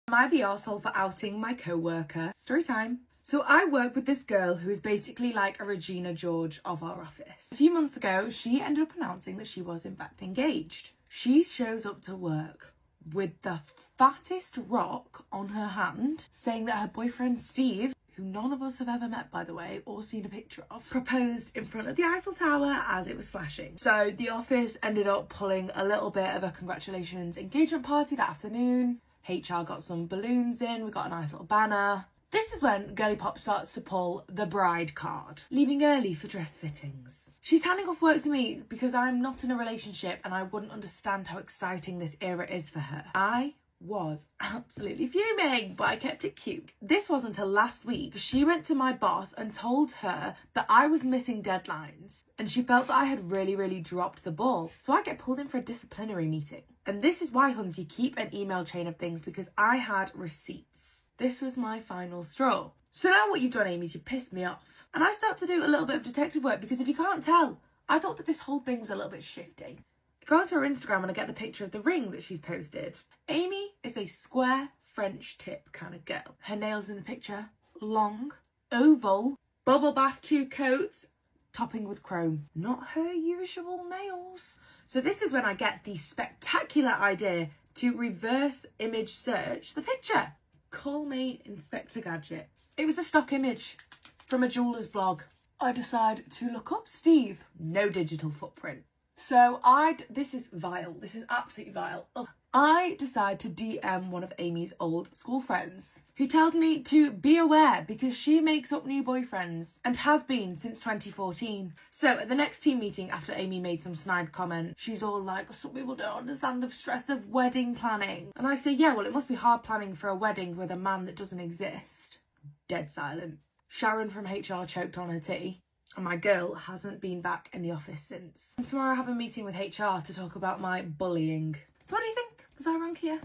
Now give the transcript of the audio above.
Am I the arsehole for outing my co-worker? Story time. So I work with this girl who is basically like a Regina George of our office. A few months ago, she ended up announcing that she was in fact engaged. She shows up to work with the fattest rock on her hand, saying that her boyfriend Steve, who none of us have ever met by the way, or seen a picture of, proposed in front of the Eiffel Tower as it was flashing. So the office ended up pulling a little bit of a congratulations engagement party that afternoon. HR got some balloons in, we got a nice little banner. This is when Girly Pop starts to pull the bride card, leaving early for dress fittings. She's handing off work to me because I'm not in a relationship and I wouldn't understand how exciting this era is for her. I was absolutely fuming, but I kept it cute. This wasn't until last week she went to my boss and told her that I was missing deadlines and she felt that I had really dropped the ball. So I get pulled in for a disciplinary meeting. And this is why, Huns, you keep an email chain of things, because I had receipts. This was my final straw. So now what you've done, Amy, is you've pissed me off. And I start to do a little bit of detective work because if you can't tell, I thought that this whole thing was a little bit shifty. I go onto her Instagram and I get the picture of the ring that she's posted. Amy is a square French tip kind of girl. Her nails in the picture, long, oval, bubble bath 2 coats, topping with chrome. Not her usual nails. So this is when I get the spectacular idea to reverse image search the picture. Call me Inspector Gadget. It was a stock image from a jeweller's blog. I decide to look up Steve. No digital footprint. So this is vile. This is absolutely vile. Ugh. I decide to DM one of Amy's old school friends who tells me to be aware because she makes up new boyfriends and has been since 2014. So at the next team meeting, after Amy made some snide comment, she's all like, some people don't understand the stress of wedding planning. And I say, yeah, well, it must be hard planning for a wedding with a man that doesn't exist. Dead silent. Sharon from HR choked on her tea. And my girl hasn't been back in the office since. And tomorrow I have a meeting with HR to talk about my bullying. So what do you think? Was I wrong here?